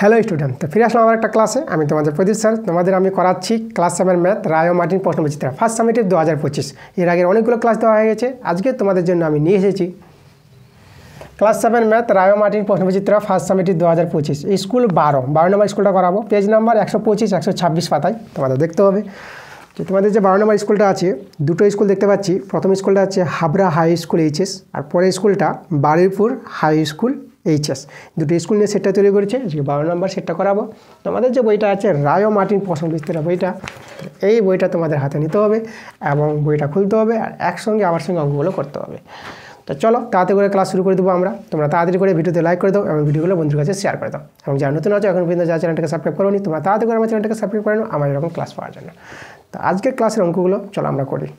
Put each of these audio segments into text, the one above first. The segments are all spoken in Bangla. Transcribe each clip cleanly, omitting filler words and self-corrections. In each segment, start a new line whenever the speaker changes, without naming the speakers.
হ্যালো স্টুডেন্ট, তো ফিরে আসলাম আমার একটা ক্লাসে। আমি তোমাদের প্রদীপ স্যার। তোমাদের আমি করাচ্ছি ক্লাস 7 ম্যাথ রায় ও মার্টিন প্রশ্নবিচিত্রা ফার্স্ট সামিটিভ 2025। এর আগের অনেকগুলো ক্লাস দেওয়া হয়ে গেছে। আজকে তোমাদের জন্য আমি নিয়ে এসেছি ক্লাস 7 ম্যাথ রায় ও মার্টিন প্রশ্নবিচিত্রা ফার্স্ট সামিটিভ 2025। স্কুল 12 নম্বর স্কুলটা করাবো। পেজ নাম্বার 125 126 পাতায় তোমাদের দেখতে হবে যে তোমাদের যে 12 নম্বর স্কুলটা আছে, দুটো স্কুল দেখতে পাচ্ছি। প্রথম স্কুলটা হচ্ছে হাবড়া হাই স্কুল এইচএস, আর পরের স্কুলটা বারুইপুর হাই স্কুল এইচএস। দুটো স্কুল নিয়ে সেটটা তৈরি করেছে। আজকে 12 নম্বর সেটটা করাবো। তোমাদের যে বইটা আছে রায় ও মার্টিন প্রশ্নবিচিত্রা বইটা, এই বইটা তোমাদের হাতে নিতে হবে এবং বইটা খুলতে হবে আর একসঙ্গে আমার সঙ্গে অঙ্কগুলো করতে হবে। তো চলো তাড়াতাড়ি করে ক্লাস শুরু করে দেবো আমরা। তোমরা তাড়াতাড়ি করে ভিডিওতে লাইক করে দাও এবং ভিডিওগুলো বন্ধুর কাছে শেয়ার করে দাও। এবং যারা নতুন আছে এখন পর্যন্ত যারা চ্যানেলটাকে সাবস্ক্রাইব করোনি, তোমরা তাড়াতাড়ি করে আমার চ্যানেলটাকে সাবস্ক্রাইব করে নাও আমার এরকম ক্লাস পাওয়ার জন্য। তো আজকের ক্লাসের অঙ্কগুলো চলো আমরা করি।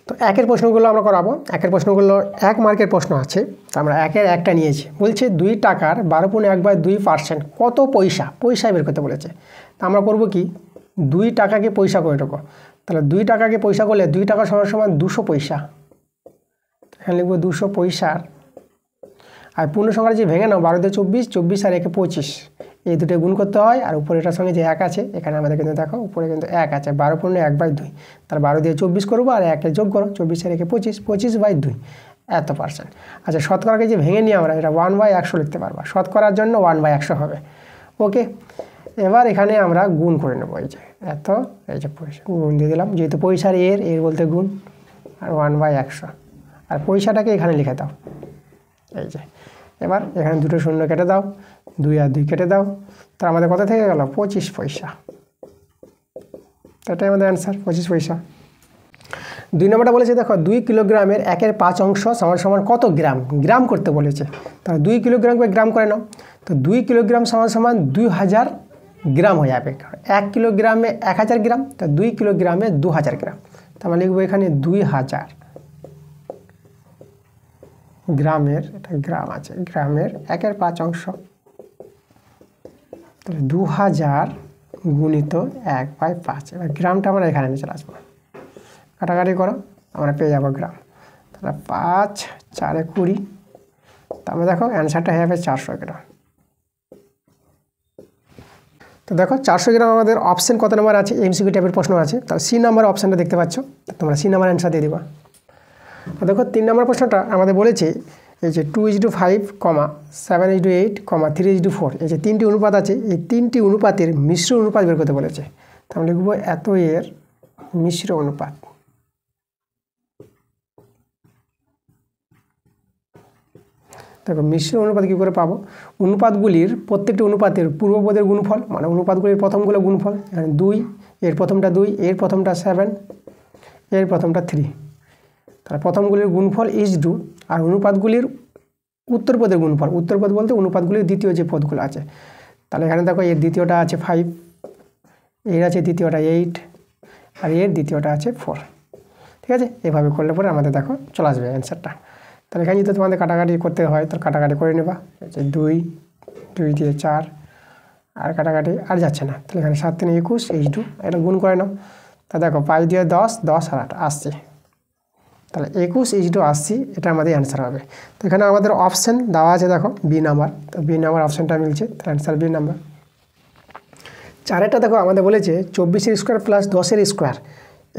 তো একের প্রশ্নগুলো আমরা করাবো। একের প্রশ্নগুলো 1 মার্কের প্রশ্ন আছে, তো আমরা একের একটা নিয়েছি। বলছে 2 টাকার 12.1/2% কত পয়সা? পয়সায় বের করতে বলেছে। তো আমরা করবো কি, 2 টাকাকে পয়সা করে নেবো। তাহলে 2 টাকাকে পয়সা করলে 2 টাকা সমান সমান 200 পয়সা। এখানে লিখবো 200 পয়সার, আর পূর্ণ সংখ্যা যে ভেঙে নাও 12 দিয়ে 24, 24 আর 1 25, এই দুটো গুণ করতে হয়। আর উপরে এটার সঙ্গে যে 1 আছে, এখানে আমাদের কিন্তু দেখো উপরে কিন্তু 1 আছে। 12.1/2, তাহলে 12 দিয়ে 24 করবো আর 1 যোগ করো, 24 আর 1 25, 25/2 এত পার্সেন্ট। আচ্ছা, শতকরাকে যে ভেঙে নিয়ে আমরা এটা 1/100 লিখতে পারবো। শতকরার জন্য 1/100 হবে। ওকে, এবার এখানে আমরা গুণ করে নেবো। এই যে এত, এই যে পয়সা গুণ দিয়ে দিলাম, যেহেতু পয়সার এর বলতে গুণ, আর 1/100, আর পয়সাটাকে এখানে লিখে দাও। এই যে এবার এখানে দুটো শূন্য কেটে দাও, 2 আর 2 কেটে দাও, তার আমাদের কত থেকে গেল 25 পয়সা। এটাই আমাদের অ্যান্সার, 25 পয়সা। 2 নম্বরটা বলেছে দেখো 2 কিলোগ্রামের 1/5 অংশ সমান সমান কত গ্রাম? গ্রাম করতে বলেছে। তাহলে 2 কিলোগ্রামকে গ্রাম করে নাও। তো 2 কিলোগ্রাম সমান সমান 2000 গ্রাম হয়ে যাবে। 1 কিলোগ্রামে 1000 গ্রাম, তো 2 কিলোগ্রামে 2000 গ্রাম। তো আমরা লিখবো এখানে 2000 গ্রামের, এটা গ্রাম আছে, গ্রামের 1/5 অংশ, তাহলে 2000 গুণিত 1/5। এবার গ্রামটা আমরা এখানে নিয়ে চলে আসবো, কাটাকাটি করো, আমরা পেয়ে যাবো গ্রাম। তাহলে 5 4 20, তারপরে দেখো অ্যান্সারটা হয়ে যাবে 400 গ্রাম। তো দেখো 400 গ্রাম আমাদের অপশান কত নম্বর আছে? এমসিকিউ টাইপের প্রশ্ন আছে। তাহলে সি নাম্বার অপশানটা দেখতে পাচ্ছ, তোমরা সি নাম্বার অ্যান্সার দিয়ে দিবা। দেখো 3 নম্বর প্রশ্নটা আমাদের বলেছে এই যে 2:5, 7:8, 3:4, এই যে 3টি অনুপাত আছে, এই 3টি অনুপাতের মিশ্র অনুপাত বের করতে বলেছে। তাহলে লিখবো এত এর মিশ্র অনুপাত। দেখো মিশ্র অনুপাত কী করে পাবো? অনুপাতগুলির প্রত্যেকটি অনুপাতের পূর্বপদের গুণফল, মানে অনুপাতগুলির প্রথমগুলো গুণফল। এখানে 2, এর প্রথমটা 2, এর প্রথমটা 7, এর প্রথমটা 3। তাহলে প্রথমগুলির গুণফল = আর অনুপাতগুলির উত্তরপদের গুণফল। উত্তরপদ বলতে অনুপাতগুলির দ্বিতীয় যে পদগুলো আছে। তাহলে এখানে দেখো এর দ্বিতীয়টা আছে 5, এর আছে দ্বিতীয়টা 8, আর এর দ্বিতীয়টা আছে 4। ঠিক আছে, এভাবে করলে পরে আমাদের দেখো চলে আসবে অ্যান্সারটা। তাহলে এখানে যদি তোমাদের কাটাকাটি করতে হয় তাহলে কাটাকাটি করে নেবা। এই যে 2 দিয়ে 4, আর কাটাকাটি আর যাচ্ছে না। তাহলে এখানে 7 3 21, = এটা গুণ করে নাও। তা দেখো 5 দিয়ে 10, 10 আর 8 80, তাহলে 21 = 80, এটা আমাদের অ্যান্সার হবে। তো এখানে আমাদের অপশান দেওয়া আছে দেখো বি নাম্বার, তো বি নাম্বার অপশানটা মিলছে, তাহলে অ্যান্সার বি নাম্বার। 4এটা দেখো আমাদের বলেছে 24 স্কোয়ার প্লাস 10 স্কোয়ার,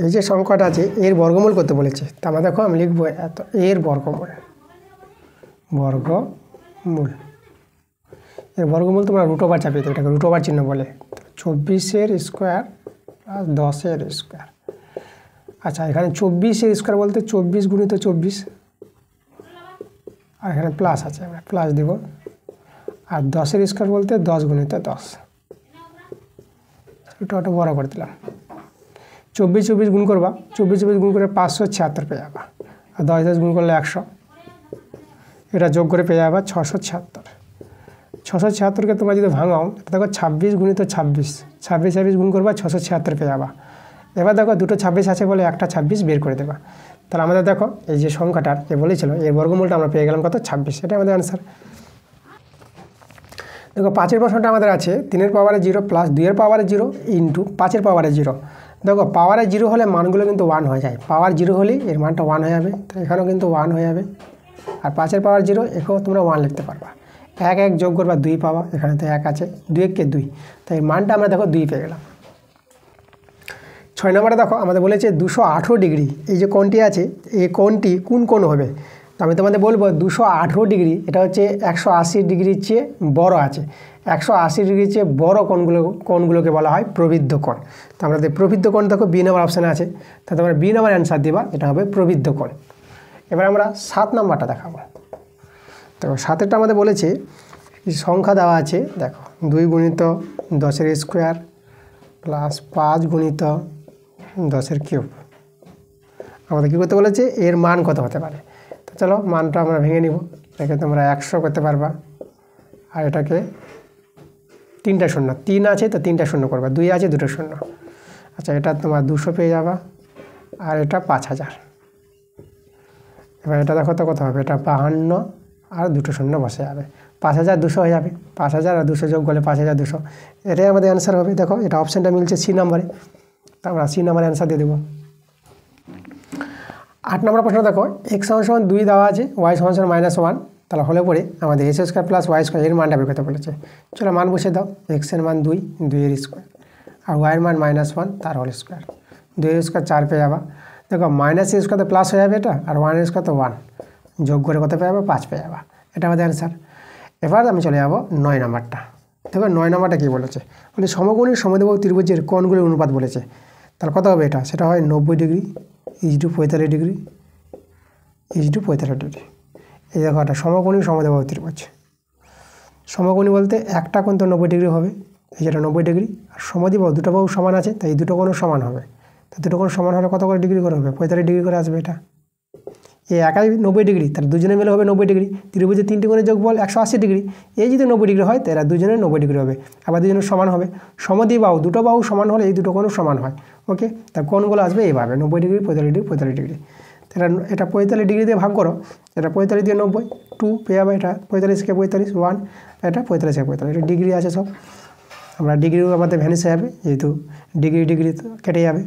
এই যে সংখ্যাটা আছে এর বর্গমূল করতে বলেছে। তা আমরা দেখো আমি লিখবো এত এর বর্গমূল, বর্গমূল। এর বর্গমূল তোমরা √ওভার চাপিয়ে দেবে, এটাকে √ওভার চিহ্ন বলে। 24 স্কোয়ার প্লাস 10 স্কোয়ার। আচ্ছা, এখানে 24 স্কোয়ার বলতে 24 গুণিত 24, আর এখানে প্লাস আছে, আমরা প্লাস দেব। আর 10 স্কোয়ার বলতে 10 গুণিত 10, ওটা বড় করে দিলাম। 24 গুণ করবা, 24 গুণ করে 576 পেয়ে যাবা, আর 10 গুণ করলে 100, এটা যোগ করে পেয়ে যাবা 676। 676কে তোমরা যদি ভাঙাও, দেখো 26 গুণিত 26, 26 গুণ করবা 676 পেয়ে যাবা। এবার দেখো দুটো 26 আছে বলে একটা 26 বের করে দেবা। তাহলে আমাদের দেখো এই যে সংখ্যাটার যে বলেছিল এর বর্গমূলটা আমরা পেয়ে গেলাম কত? 26, এটা আমাদের অ্যান্সার। দেখো 5এর প্রশ্নটা আমাদের আছে 3 পাওয়ারে 0 প্লাস 2 পাওয়ারে 0 ইন্টু 5 পাওয়ারে 0। দেখো পাওয়ারে 0 হলে মানগুলো কিন্তু 1 হয়ে যায়, পাওয়ার 0 হলে এর মানটা 1 হয়ে যাবে, তো এখানেও কিন্তু 1 হয়ে যাবে। আর 5 পাওয়ার 0, এখানেও তোমরা 1 লিখতে পারবা। এক এক যোগ করবা 2 পাবা, এখানে তো 1 আছে, 2 1 কে 2, তাই মানটা আমরা দেখো 2 পেয়ে গেলাম। 6 নম্বরে দেখো আমাদের বলেছে 218 ডিগ্রি, এই যে কোণটি আছে এই কোণটি কোন কোণ হবে? তো আমি তোমাদের বলবো 218 ডিগ্রি এটা হচ্ছে 180 ডিগ্রির চেয়ে বড় আছে। 180 ডিগ্রির চেয়ে বড় কোণগুলোকে বলা হয় প্রবৃদ্ধ কোণ। তো আমাদের প্রবৃদ্ধ কোণ দেখো বি নম্বর অপশানে আছে, তা তোমরা বি নম্বর অ্যান্সার দিবা, এটা হবে প্রবৃদ্ধ কোণ। এবার আমরা 7 নম্বরটা দেখাবো। তো 7এরটা আমাদের বলেছে সংখ্যা দেওয়া আছে, দেখো 2 গুণিত 10 এর স্কোয়ার প্লাস 5 গুণিত 10 এর কিউব। আমাদের কী করতে বলেছে, এর মান কত হতে পারে? তো চলো মানটা আমরা ভেঙে নিব। এটাকে তোমরা 100 করতে পারবা, আর এটাকে 3টা শূন্য, 3 আছে তো 3টা শূন্য করবা, 2 আছে 2টো শূন্য। আচ্ছা এটা তোমার 200 পেয়ে যাবা, আর এটা 5000। এবার এটা দেখো তো কত হবে, এটা 52 আর 2টো শূন্য বসে যাবে, 5200 হয়ে যাবে। 5000 আর 200 যোগ করলে 5200, এটাই আমাদের অ্যান্সার হবে। দেখো এটা অপশানটা মিলছে সি নাম্বারে, তা আমরা সি নাম্বারে অ্যান্সার দিয়ে দেবো। 8 নম্বর প্রশ্ন দেখো, x = 2 দেওয়া আছে, y = -1, তাহলে হলে পরে আমাদের x² + y² এর মানটা বের করতে বলেছে। চলো মান বসে দাও, x এর মান 2, 2 এর স্কোয়ার, আর y এর মান -1 তার হোল স্কোয়ার, 2 এর স্কোয়ার 4 পেয়ে যাবা। দেখো -এর স্কোয়ার তো প্লাস হয়ে যাবে এটা, আর 1 এর স্কোয়ার তো 1, যোগ করে কত পেয়ে যাবে, 5 পেয়ে যাবা। এটা আমাদের অ্যান্সার। এবার আমি চলে যাবো 9 নম্বরটা। দেখো 9 নম্বরটা কী বলেছে, বলে সমকোণী সমদ্বিবাহু ত্রিভুজের কোণগুলির অনুপাত বলেছে। তাহলে কত হবে এটা, সেটা হয় 90 ডিগ্রি = 45 ডিগ্রি = 45 ডিগ্রি। এই দেখো একটা সমকোণী সমদ্বিবাহু ত্রিভুজ। সমকোণী বলতে একটা কোণ তো 90 ডিগ্রি হবে, এই যেটা 90 ডিগ্রি, আর সমদ্বিবাহু দুটো বাহু সমান আছে, তাই দুটো কোণও সমান হবে। তো দুটো কোণ সমান হলে কত করে ডিগ্রি করে হবে, 45 ডিগ্রি করে আসবে। এটা এই একাই 90 ডিগ্রি, তাহলে দুজনে মিলে হবে 90 ডিগ্রি। ত্রিভুজের 3টি কোণের যোগফল 180 ডিগ্রি, এই যদি 90 ডিগ্রি হয় তাহলে দুজনের 90 ডিগ্রি হবে, আবার দুজনের সমান হবে। সমদ্বিবাহু দুটো বাহু সমান হলে এই দুটো কোণও সমান হয়। ওকে, তার কোণগুলো আসবে এইভাবে 90 ডিগ্রি 45 ডিগ্রি 45 ডিগ্রি। তাহলে এটা 45 ডিগ্রি দিয়ে ভাগ করো, এটা 45 দিয়ে 90, 2 পেয়ে যাবে। এটা 45 কে 45 1, এটা 45 কে 45, এটা ডিগ্রি আছে সব। আমরা ডিগ্রিও আমাদের ভ্যানিশ হয়ে যাবে, যেহেতু ডিগ্রি ডিগ্রি তো কেটে যাবে,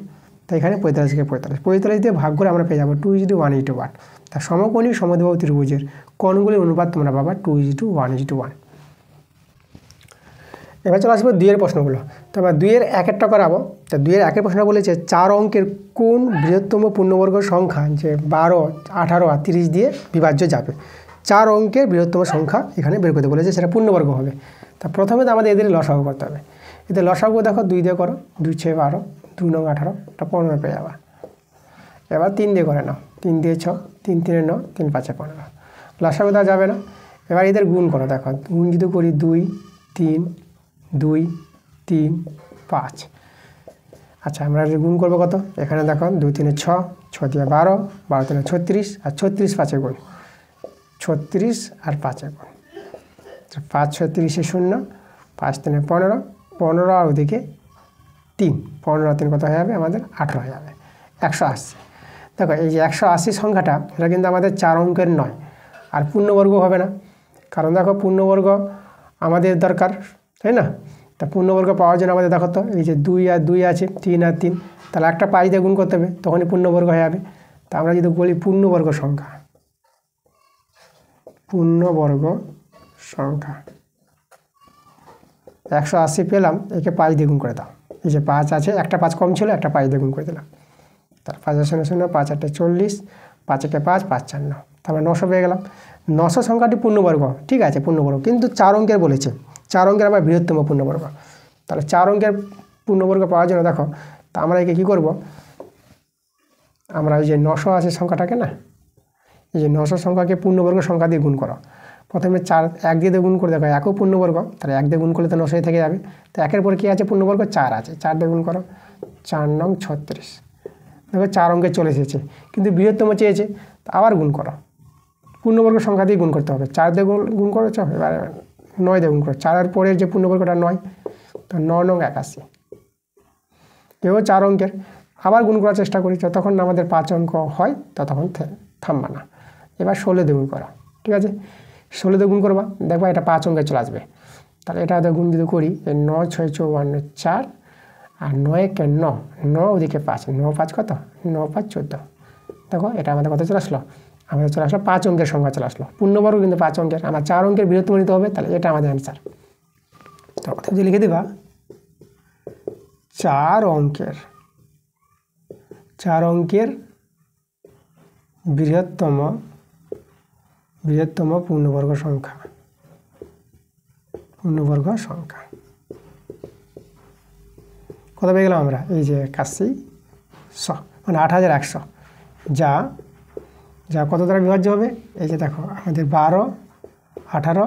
তাই এখানে 45 কে 45 দিয়ে ভাগ করে আমরা পেয়ে যাবো 2:1:1। তা সমকোণী সমদ্বিবাহু ত্রিভুজের কোণগুলির অনুপাত তোমরা পাবা 2:1:1। এবার চলে আসবো 2 এর প্রশ্নগুলো। তো আমরা 2 এর 1-1টা করাবো। তা 2 এর 1-এর প্রশ্ন বলেছে 4 অঙ্কের কোন বৃহত্তম পূর্ণবর্গ সংখ্যা যে 12, 18 আর 30 দিয়ে বিভাজ্য যাবে। 4 অঙ্কের বৃহত্তম সংখ্যা এখানে বের করতে বলেছে, সেটা পূর্ণবর্গ হবে। তা প্রথমে তো আমাদের এদের লসাগু করতে হবে। এদের লসাগু দেখো 2 দিয়ে করো, 2 × 6 = 12, 2 × 9 = 18, এটা 15 পেয়ে যাবা। এবার 3 দিয়ে করে নাও, 3 দিয়ে 6, 3 × 3 = 9, 3 × 5 = 15, লসাগু দেওয়া যাবে না। এবার এদের গুণ করো, দেখো গুণ যদি করি 2 3 2 3 5। আচ্ছা আমরা গুণ করবো কত, এখানে দেখো 2 × 3 = 6, 6 দিয়ে 12, 12 × 3 = 36, আর 36 5 গুণ, 36 আর 5 গুণ, 5 × 6 = 0, 5 × 3 = 15, 15 আর ওদিকে 3, 15 আর 3 কত হয়ে যাবে আমাদের 18 হয়ে যাবে, 180। দেখো এই যে 180 সংখ্যাটা এটা কিন্তু আমাদের 4 অঙ্কের নয়, আর পূর্ণবর্গ হবে না, কারণ দেখো পূর্ণবর্গ আমাদের দরকার, তাই না? তা পূর্ণবর্গ পাওয়ার জন্য আমাদের দেখো তো এই যে 2 আর 2 আছে, 3 আর 3, তাহলে একটা 5 দিয়ে গুণ করতে হবে, তখনই পূর্ণবর্গ হয়ে যাবে। তা আমরা যদি বলি পূর্ণবর্গ সংখ্যা 180 পেলাম, একে 5 দিয়ে গুণ করে দাও। এই যে 5 আছে, একটা 5 কম ছিল, একটা 5 দিয়ে গুণ করে দিলাম। তার 5 0 0, 5 8 40, 5 1 5, 5 4 9, তারপরে 900 পেয়ে গেলাম। 900 সংখ্যাটি পূর্ণবর্গ, ঠিক আছে পূর্ণবর্গ, কিন্তু 4 অঙ্কের বলেছে, 4 অঙ্কের আবার বৃহত্তম পূর্ণবর্গ। তাহলে 4 অঙ্কের পূর্ণবর্গ পাওয়ার জন্য দেখো, তা আমরা একে কী করব, আমরা এই যে 980 সংখ্যাটাকে না, এই যে 900 সংখ্যাকে পূর্ণবর্গ সংখ্যা দিয়ে গুণ করো। প্রথমে 4 1 দিয়ে গুণ করে দেখো, একও পূর্ণবর্গ, তাহলে 1 দিয়ে গুণ করলে তো 900 থেকে যাবে। তো 1-এর পরে কী আছে পূর্ণবর্গ, 4 আছে, 4 দিয়ে গুণ করো, 4 9 36। দেখো 4 অঙ্কে চলে এসেছে, কিন্তু বৃহত্তম চেয়েছে, আবার গুণ করো, পূর্ণবর্গ সংখ্যা দিয়ে গুণ করতে হবে। 4 দিয়ে গুণ করেছ, এবার 9 দিয়ে গুণ করো, 4-এর পরের যে পূর্ণবর্গটা 9, তো 9 9 81। এও 4 অঙ্কের, আবার গুণ করার চেষ্টা করি, যতক্ষণ না আমাদের 5 অঙ্ক হয় ততক্ষণ থামবা না। এবার 16 দিয়ে গুণ করো, ঠিক আছে 16 দিয়ে গুণ করবা, দেখবা এটা 5 অঙ্কে চলে আসবে। তাহলে এটা গুণ যদি করি, 9 6 54 4, আর 9 1 9, 9 ওদিকে 5, 9 5 কত, 9 5 14। দেখো এটা আমাদের কত চলে আসলো, আমাদের চলে আসলো 5 অঙ্কের সংখ্যা চলে আসলো, পূর্ণবর্গ কিন্তু 5 অঙ্কের, আমার 4 অঙ্কের বৃহত্তম নিতে হবে, তাহলে এটা আমাদের অ্যান্সার। তো অতএব যে লিখে দিবা 4 অঙ্কের বৃহত্তম পূর্ণবর্গ সংখ্যা। কত পেয়ে গেলাম আমরা? এই যে 8100, মানে 8100, যা কত দ্বারা বিভাজ্য হবে? এই যে দেখো আমাদের 12, 18,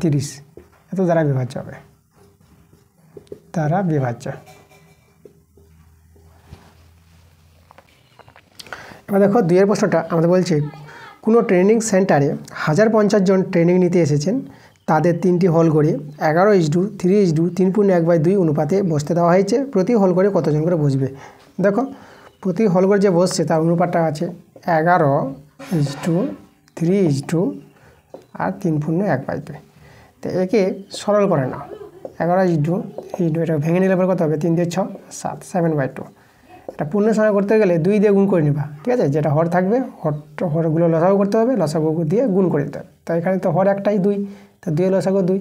30 এত দ্বারা বিভাজ্য হবে, এবার দেখো 2 প্রশ্নটা আমাদের বলছে কোনো ট্রেনিং সেন্টারে 1050 জন ট্রেনিং নিতে এসেছেন, তাদের 3টি হল করে 11:3:3.1/2 অনুপাতে বসতে দেওয়া হয়েছে, প্রতি হল করে কতজন করে বসবে? দেখো প্রতি হল করে যে বসছে তার অনুপাতটা আছে 11:3:3.1/2, তো একে সরল করে নাও। 11:3 এটা ভেঙে নিলে পরে কত হবে? 3 দিয়ে 6, 7, 7/2। এটা পূর্ণ সংখ্যা করতে গেলে 2 দিয়ে গুণ করে নিবা, ঠিক আছে? যেটা হর থাকবে হরগুলো লসাগু করতে হবে, লসাগু দিয়ে গুণ করে দিতে হবে। তো এখানে তো হর একটাই 2, তা 2 লসাগু 2,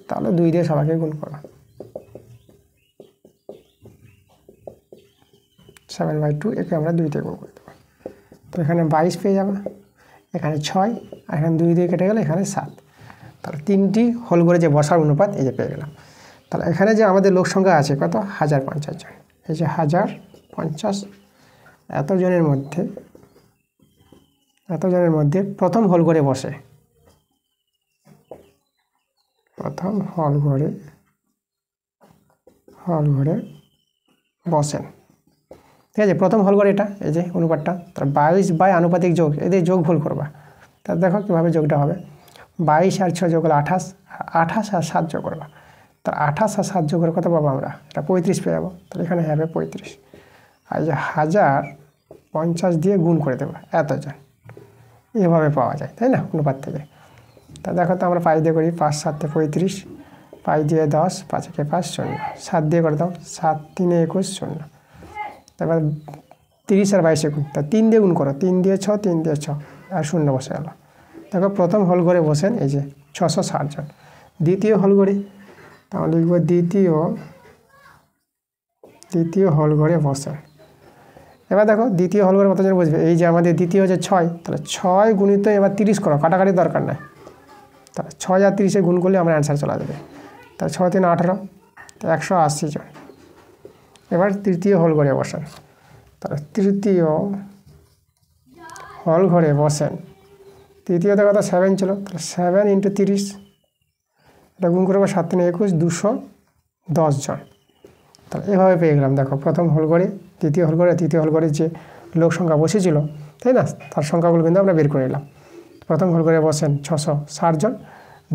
তাহলে 2 দিয়ে সবাইকে গুণ করো, 7/2, একে আমরা 2 দিয়ে গুণ করে দেবো। তো এখানে 22 পেয়ে যাবে, এখানে 6, আর এখানে 2 দিয়ে কেটে গেলে এখানে 7, তাহলে 3টি হল করে যে বসার অনুপাত এই যে পেয়ে গেলাম। তাহলে এখানে যে আমাদের লোক সংখ্যা আছে কত? 1050 জন। এই যে 1050 এতজনের মধ্যে প্রথম হল ঘরে বসে, বসেন, ঠিক আছে? প্রথম হল ঘরে এটা, এই যে অনুপাতটা, তার 22 আনুপাতিক যোগ, এদের যোগ ভুল করবা। তার দেখো কীভাবে যোগটা হবে, 22 আর 6 যোগ হলো 28, 28 আর 7 যোগ করবা, তার 28 আর 7 যোগ করে কত পাবো আমরা? এটা 35 পেয়ে যাবো, তাহলে এখানে হবে 35, আর যে 1050 দিয়ে গুণ করে দেবো এতজন, এভাবে পাওয়া যায়, তাই না? অনুপাত থেকে। তা দেখো তো আমরা 5 দিয়ে করি, 5 7 35, 5 দিয়ে 10, 5 একে 5, 0, 7 দিয়ে করে দাও, 7 3 21, 0, তারপর 30 আর 22 গুণ, তা 3 দিয়ে গুণ করো, 3 দিয়ে 6, 3 দিয়ে 6, আর 0 বসে গেল। দেখো প্রথম হল ঘরে বসেন এই যে 660 জন। দ্বিতীয় হল ঘরে, তাহলে লিখব দ্বিতীয় হল ঘরে বসেন। এবার দেখো দ্বিতীয় হল ঘরে কতজন বসবে? এই যে আমাদের দ্বিতীয় হচ্ছে 6, তাহলে 6 গুণিত এবার 30 করো, কাটাকাটি দরকার নাই, তাহলে 6 আর 30 গুণ করলে আমরা অ্যান্সার চলে যাবে। তাহলে 6 3 18, 180 জন। এবার তৃতীয় হল ঘরে বসেন, তাহলে তৃতীয় হল ঘরে বসেন, তৃতীয়তে কত? 7 ছিল, তাহলে 7 × 30, এটা গুণ করবো 7 3 21, 210 জন। তাহলে এভাবে পেয়ে গেলাম। দেখো প্রথম হল ঘরে, দ্বিতীয় হল ঘরে, তৃতীয় হল ঘরে যে লোক সংখ্যা বসেছিল, তাই না, তার সংখ্যাগুলো কিন্তু আমরা বের করে নিলাম। প্রথম হল ঘরে বসেন 660 জন,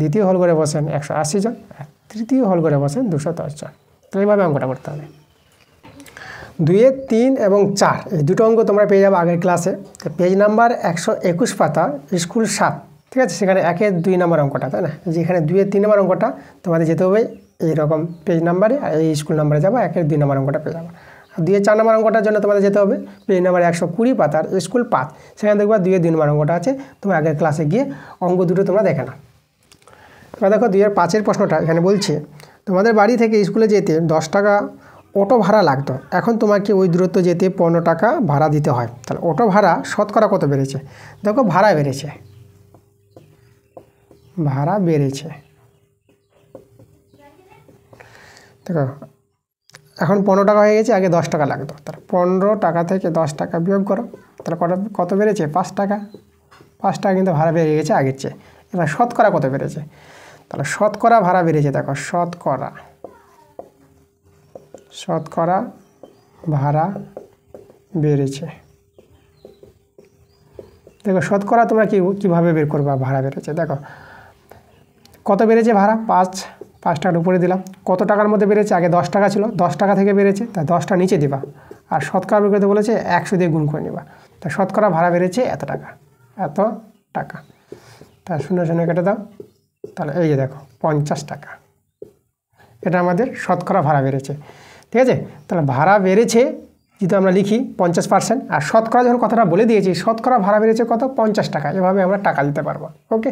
দ্বিতীয় হল ঘরে বসেন 180 জন, আর তৃতীয় হল ঘরে বসেন 210 জন। তো এইভাবে অঙ্কটা করতে হবে। 2, 3 এবং 4 এই দুটো অঙ্ক তোমরা পেয়ে যাবে আগের ক্লাসে, পেজ নাম্বার 121 পাতা, স্কুল 7, ঠিক আছে? সেখানে 1 এর 2 নম্বর অঙ্কটা, তাই না? যেখানে 2 এর 3 নম্বর অঙ্কটা তোমাদের যেতে হবে এইরকম পেজ নাম্বারে, আর এই স্কুল নাম্বারে যাবো, 1 এর 2 নম্বর অঙ্কটা পেয়ে যাবো। আর 2 এর 4 নম্বর অঙ্কটার জন্য তোমাদের যেতে হবে পেজ নাম্বার 120 পাতার স্কুল 5, সেখানে দেখবা 2 এর 2 নম্বর অঙ্কটা আছে, তোমরা আগের ক্লাসে গিয়ে অঙ্ক দুটো তোমরা দেখে নাও। এবার দেখো 2 এর 5 এর প্রশ্নটা এখানে বলছে, তোমাদের বাড়ি থেকে স্কুলে যেতে 10 টাকা অটো ভাড়া লাগতো, এখন তোমাকে ওই দূরত্ব যেতে 15 টাকা ভাড়া দিতে হয়, তাহলে অটো ভাড়া শতকরা কত বেড়েছে? দেখো ভাড়া বেড়েছে, দেখো এখন 15 টাকা হয়ে গেছে, আগে 10 টাকা লাগতো, তাহলে 15 টাকা থেকে 10 টাকা বিয়োগ করো, তাহলে কত বেড়েছে? 5 টাকা। 5 টাকা কিন্তু ভাড়া বেড়ে গেছে আগের চেয়ে। এবার শতকরা কত বেড়েছে? তাহলে শতকরা ভাড়া বেড়েছে, দেখো শতকরা ভাড়া বেড়েছে। দেখো শতকরা তোমরা কীভাবে বের করবা ভাড়া বেড়েছে? দেখো কত বেড়েছে ভাড়া? 5 টাকার উপরে দিলাম। কত টাকার মধ্যে বেড়েছে? আগে 10 টাকা ছিল, 10 টাকা থেকে বেড়েছে, তাই 10টা নিচে দিবা, আর শতকরা বের করতে বলেছে 100 দিয়ে গুণ করে নিবা, তা শতকরা ভাড়া বেড়েছে এত টাকা, তা 0 0 কেটে দাও, তাহলে এই যে দেখো 50 টাকা, এটা আমাদের শতকরা ভাড়া বেড়েছে, ঠিক আছে? তাহলে ভাড়া বেড়েছে যেহেতু আমরা লিখি 50%, আর শতকরা যখন কথাটা বলে দিয়েছি, শতকরা ভাড়া বেড়েছে কত, 50 টাকা, এভাবে আমরা টাকা দিতে পারবো। ওকে,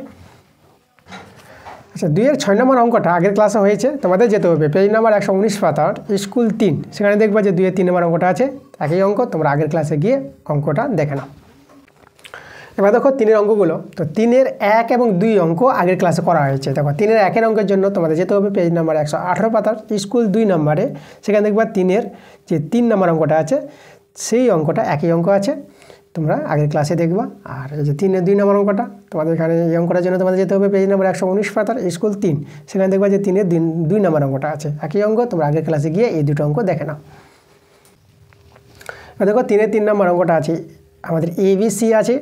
আচ্ছা 2-এর 6 নম্বর অঙ্কটা আগের ক্লাসে হয়েছে, তোমাদের যেতে হবে পেজ নাম্বার 119 পাতার স্কুল 3, সেখানে দেখবা যে 2-এর 3 নম্বর অঙ্কটা আছে, একই অঙ্ক, তোমরা আগের ক্লাসে গিয়ে অঙ্কটা দেখে নাও। এবার দেখো 3-এর অঙ্কগুলো, তো 3-এর 1 এবং 2 অঙ্ক আগের ক্লাসে করা হয়েছে। দেখো 3-এর 1-এর অঙ্কের জন্য তোমাদের যেতে হবে পেজ নাম্বার 118 পাতার স্কুল 2 নম্বরে, সেখানে দেখবা 3-এর যে 3 নম্বর অঙ্কটা আছে, সেই অঙ্কটা একই অঙ্ক আছে, তোমরা আগের ক্লাসে দেখবা। আর এই যে 3-এর 2 নম্বর অঙ্কটা, তোমাদের এখানে এই অঙ্কটার জন্য তোমাদের যেতে হবে পেজ নাম্বার 119 পাতার স্কুল 3, সেখানে দেখবা যে 3-এর 2 নম্বর অঙ্কটা আছে, একই অঙ্ক, তোমরা আগের ক্লাসে গিয়ে এই দুটো অঙ্ক দেখে নাও। এবার দেখো 3-এর 3 নম্বর অঙ্কটা আছে, আমাদের ABC আছে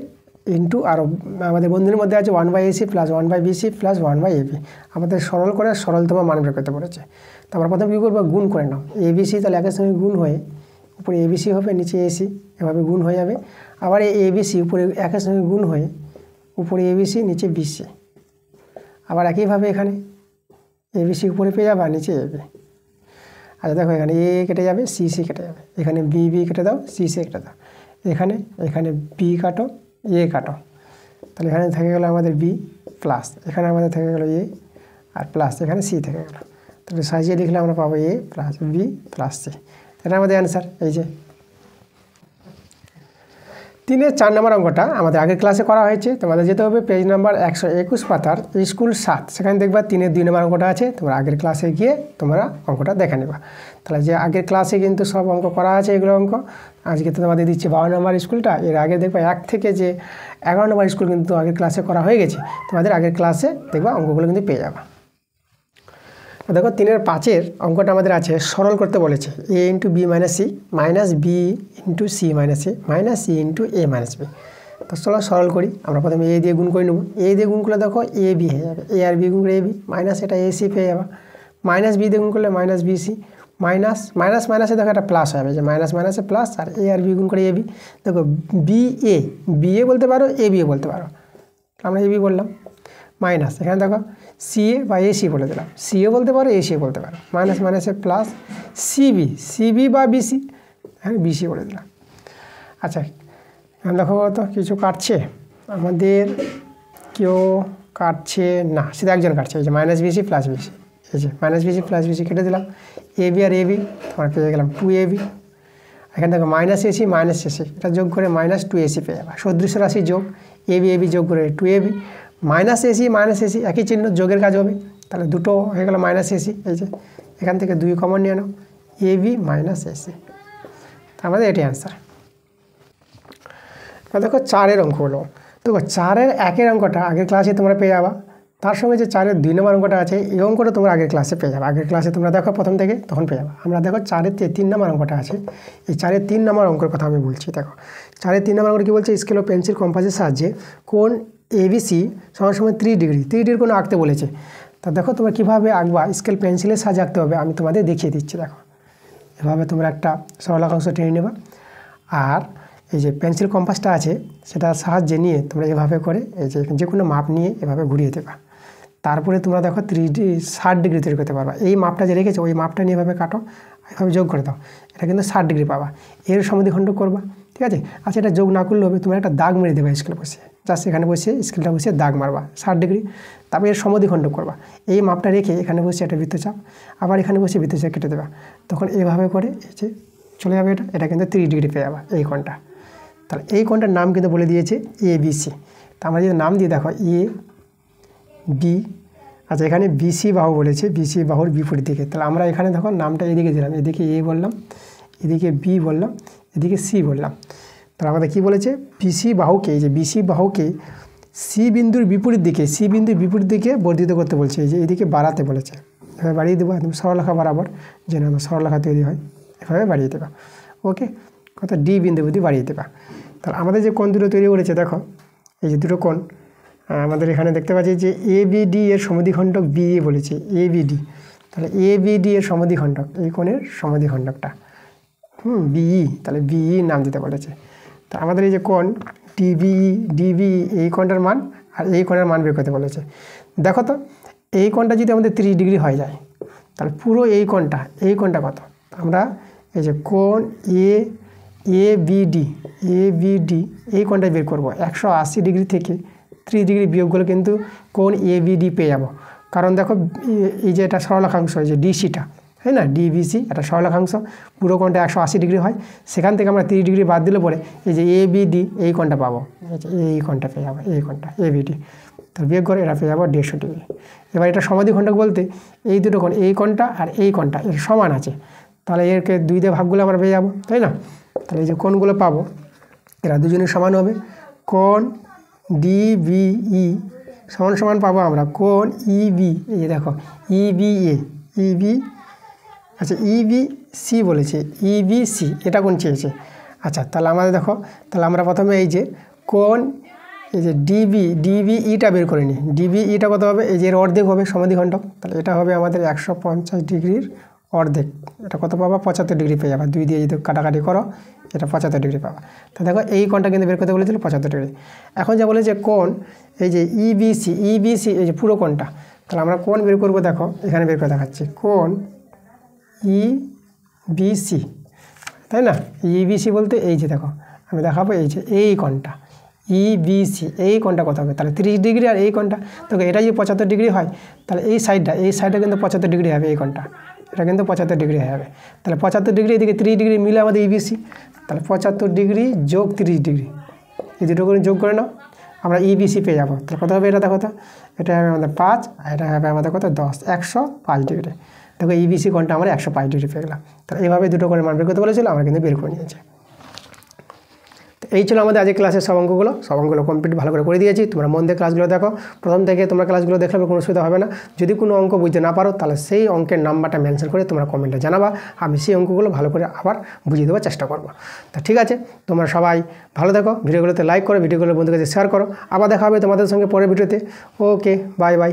ইন্টু, আর আমাদের বন্ধুর মধ্যে আছে 1/AC plus 1/BC plus 1/AB। আমাদের সরল করে সরলতম মান বের করতে বলেছে। তারপর প্রথমে কী করবো, গুণ করে নাও। ABC তাহলে একের সঙ্গে গুণ হয়ে উপরে ABC হবে, নিচে AC, এভাবে গুণ হয়ে যাবে। আবার এই ABC উপরে একের সঙ্গে গুণ হয়ে উপরে ABC, নিচে BC। আবার একইভাবে এখানে ABC উপরে পেয়ে যাবে, নিচে AB। আচ্ছা দেখো এখানে A কেটে যাবে, CC কেটে যাবে, এখানে BB কেটে দাও, CC কেটে দাও, এখানে B কাটো, A কাটো, তাহলে এখানে থেকে গেলো আমাদের B প্লাস, এখানে আমাদের থেকে গেলো A, আর প্লাস এখানে C থেকে গেলো। তাহলে সাজিয়ে লিখলে আমরা পাবো A plus B plus C, এটা আমাদের অ্যান্সার। এই যে 3-এর 4 নম্বর অঙ্কটা আমাদের আগের ক্লাসে করা হয়েছে, তোমাদের যেতে হবে পেজ নাম্বার 121 পাতার স্কুল 7, সেখানে দেখবা 3-এর 2 নম্বর অঙ্কটা আছে, তোমরা আগের ক্লাসে গিয়ে তোমরা অঙ্কটা দেখে নেবা। তাহলে যে আগের ক্লাসে কিন্তু সব অঙ্ক করা আছে, এগুলো অঙ্ক আজকে তো তোমাদের দিচ্ছে 12 নম্বর স্কুলটা, এর আগে দেখবা 1 থেকে যে 11 নম্বর স্কুল কিন্তু আগের ক্লাসে করা হয়ে গেছে, তোমাদের আগের ক্লাসে দেখবা অঙ্কগুলো কিন্তু পেয়ে যাবা। দেখো 3-এর 5-এর অঙ্কটা আমাদের আছে, সরল করতে বলেছে, A into B minus C minus B into C minus A minus C into A minus B। তো চলো সরল করি, আমরা প্রথমে A দিয়ে গুণ করে নেব। A দিয়ে গুণ করলে দেখো AB হয়ে যাবে, A আর B গুণ করে AB, মাইনাস এটা AC পেয়ে যাবে, মাইনাস B দিয়ে গুণ করলে মাইনাস BC, মাইনাস মাইনাস মাইনাসে দেখো এটা প্লাস হবে, যে মাইনাস মাইনাসে প্লাস, আর A আর B গুণ করে AB। দেখো BA বলতে পারো, AB বলতে পারো, আমরা AB বললাম, মাইনাস এখানে দেখো CA বা AC বলে দিলাম, CA বলতে পারো, AC বলতে পারো, মাইনাস মাইনাসে প্লাস, CB বা BC, হ্যাঁ BC বলে দিলাম। আচ্ছা দেখো তো কিছু কাটছে, আমাদের কেউ কাটছে না, সেটা একজন কাটছে, এই যে মাইনাস BC প্লাস BC, এই যে মাইনাস BC প্লাস BC কেটে দিলাম, AB আর AB তোমার পেয়ে গেলাম 2AB। এখানে দেখো মাইনাস AC মাইনাস AC, এটা যোগ করে মাইনাস 2AC পেয়ে যাবে, সদৃশ রাশি যোগ, AB যোগ করে 2AB, minus AC minus AC একই চিহ্ন, যোগের কাজ হবে, তাহলে দুটো হয়ে গেল মাইনাস AC। এই যে এখান থেকে 2 কমন নিয়ে নাও, AB মাইনাস AC, আমাদের এটি অ্যান্সার। দেখো 4-এর অঙ্ক হলো, দেখো 4-এর 1-এর অঙ্কটা আগের ক্লাসে তোমরা পেয়ে যাবা, তার সঙ্গে যে 4-এর 2 নম্বর অঙ্কটা আছে, এই অঙ্কটা তোমরা আগের ক্লাসে পেয়ে যাবে, আগের ক্লাসে তোমরা দেখো প্রথম থেকে তখন পেয়ে যাবে। আমরা দেখো 4-এর 3 নম্বর অঙ্কটা আছে, এই 4-এর 3 নম্বর অঙ্কের কথা আমি বলছি। দেখো 4-এর 3 নম্বর অঙ্ক কী বলছে, স্কেল ও পেন্সিল কম্পাসের সাহায্যে কোণ ABC সমান 3 ডিগ্রি কোনো আঁকতে বলেছে। তা দেখো তোমরা কীভাবে আঁকবা, স্কেল পেন্সিলের সাহায্যে আঁকতে হবে, আমি তোমাদের দেখিয়ে দিচ্ছি। দেখো এভাবে তোমরা একটা সরলাকাংশ টেনে নেবা, আর এই যে পেন্সিল কম্পাসটা আছে সেটার সাহায্যে নিয়ে তোমরা এভাবে করে এই যে কোনো মাপ নিয়ে এভাবে ঘুরিয়ে দেবা, তারপরে তোমরা দেখো 60 ডিগ্রি তৈরি করতে পারবা। এই মাপটা যে রেখেছো ওই মাপটা নিয়ে এভাবে কাটো, এভাবে যোগ করে দাও, এটা কিন্তু 60 ডিগ্রি পাবা। এর সমদ্বিখণ্ড করবা, ঠিক আছে। আচ্ছা এটা যোগ না করলে হবে, তোমরা একটা দাগ মেরে দেবা স্কেলে বসে, জাস্ট এখানে বসে স্কেলটা বসে দাগ মারবা 60 ডিগ্রি, তারপরে এর সমদ্বিখণ্ড করবা, এই মাপটা রেখে এখানে বসে একটা বৃত্তচাপ, আবার এখানে বসে বৃত্তচাপ কেটে দেবা, তখন এইভাবে করে এই যে চলে যাবে, এটা কিন্তু 30 ডিগ্রি পেয়ে যাবা এই কোণটা। তাহলে এই কোণটার নাম কিন্তু বলে দিয়েছে ABC। তা আমরা যদি নাম দিয়ে দেখো AB, আচ্ছা এখানে BC বাহু বলেছে, BC বাহুর বিপরীত দিকে, তাহলে আমরা এখানে দেখো নামটা এদিকে দিলাম, এদিকে A বললাম, এদিকে B বললাম, এদিকে C বললাম। তাহলে আমাদের কী বলেছে, BC বাহুকে, এই যে BC বাহুকে C বিন্দুর বিপরীত দিকে বর্ধিত করতে বলছে, এই যে এদিকে বাড়াতে বলেছে, এভাবে বাড়িয়ে দেবো একদম সরলরেখা বরাবর, যেন আমার সরলরেখা তৈরি হয়, এভাবে বাড়িয়ে দেবা। ওকে, কত D বিন্দু অবধি বাড়িয়ে দেবা। তাহলে আমাদের যে কোণ দুটো তৈরি করেছে দেখো, এই যে দুটো কোণ আমাদের এখানে দেখতে পাচ্ছি যে ABD এর সমদ্বিখণ্ডক BA বলেছে, ABD, তাহলে ABD এর সমদ্বিখণ্ডক, এই কোণের সমদ্বিখণ্ডকটা BE, তাহলে BE নাম দিতে বলেছে। তা আমাদের এই যে কোণ DBE এই কোণটার মান আর এই কোণের মান বের করতে বলেছে। দেখো তো এই কোণটা যদি আমাদের 30 ডিগ্রি হয়ে যায়, তাহলে পুরো এই কোণটা কত, আমরা এই যে কোণ ABD এই কোণটা বের করব 180 ডিগ্রি থেকে 30 ডিগ্রি বিয়োগ করলে কিন্তু কোণ ABD পেয়ে যাব। কারণ দেখো এই যে এটা সরলরেখাংশ, এই যে ডিসিটা, তাই না, DBC এটা সরলরেখাংশ, পুরো কোণটা 180 ডিগ্রি হয়, সেখান থেকে আমরা 30 ডিগ্রি বাদ দিলে পরে এই যে ABD এই কোণটা পাবো, এই কোণটা পেয়ে যাবো, এই কোণটা ABD, তো বিয়োগ করে এটা পেয়ে যাবো 150 ডিগ্রি। এবার এটা সমাদ্বিখণ্ডক বলতে এই দুটো কোণ, এই কোণটা আর এই কোণটা এর সমান আছে, তাহলে এরকে 2 দিয়ে ভাগগুলো আমরা পেয়ে যাবো, তাই না। তাহলে এই যে কোণগুলো পাবো এরা দুজনের সমান হবে, কোণ DBE সমান সমান পাবো আমরা কোণ EB, এই যে দেখো EB আচ্ছা EBC বলেছে, EBC এটা কোণ চেয়েছে। আচ্ছা তাহলে আমাদের দেখো, তাহলে আমরা প্রথমে এই যে কোণ এই যে DBEটা বের করে নিই। DBEটা কত হবে, এই যে এর অর্ধেক হবে সমাদ্বিখণ্ডক, তাহলে এটা হবে আমাদের 150 ডিগ্রির অর্ধেক, এটা কত পাবা 75 ডিগ্রি পেয়ে যাবে। 2 দিয়ে যদি কাটাকাটি করো এটা 75 ডিগ্রি পাবা। তো দেখো এই কোণটা কিন্তু বের করতে বলেছিল 75 ডিগ্রি। এখন যা বলেছে কোণ এই যে EBC এই যে পুরো কোণটা, তাহলে আমরা কোণ বের করবো, দেখো এখানে বের করে দেখাচ্ছি, কোণ EBC, তাই না। EBC বলতে এই যে দেখো আমি দেখাবো, এই যে এই কোণটা EBC এই কোণটা কত হবে, তাহলে 30 ডিগ্রি, আর এই কোণটা দেখো এটা যদি 75 ডিগ্রি হয় তাহলে এই সাইডটা কিন্তু 75 ডিগ্রি হবে, এই কোণটা এটা কিন্তু 75 ডিগ্রি হবে। তাহলে 75 ডিগ্রি এদিকে 30 ডিগ্রি মিলে আমাদের EBC, তাহলে 75 ডিগ্রি যোগ 30 ডিগ্রি এই দুটো করে যোগ করে নাও, আমরা EBC পেয়ে যাবো। তাহলে কত হবে এটা দেখো তো, এটা হবে আমাদের 5 আর এটা হবে আমাদের কত 10, 105 ডিগ্রি। দেখো EBC কোণটা আমরা 105 ডিগ্রি পেয়ে গেলাম। তাহলে এইভাবে দুটো করে মান বের করতে বলেছিল, আমরা কিন্তু বের করে নিয়েছি। এই ছিল আমাদের আজকের ক্লাসের সব অঙ্কগুলো কমপ্লিট ভালো করে দিয়েছি। তোমরা মন দিয়ে ক্লাসগুলো দেখো, প্রথম থেকে তোমরা ক্লাসগুলো দেখলে কোনো অসুবিধা হবে না। যদি কোনো অঙ্ক বুঝতে না পারো তাহলে সেই অঙ্কের নাম্বারটা মেনশন করে তোমরা কমেন্টে জানাবা, আমি সেই অঙ্কগুলো ভালো করে আবার বুঝিয়ে দেওয়ার চেষ্টা করবো। তা ঠিক আছে, তোমরা সবাই ভালো দেখো, ভিডিওগুলোতে লাইক করো, ভিডিওগুলো বন্ধুদের কাছে শেয়ার করো। আবার দেখা হবে তোমাদের সঙ্গে পরের ভিডিওতে। ওকে, বাই বাই।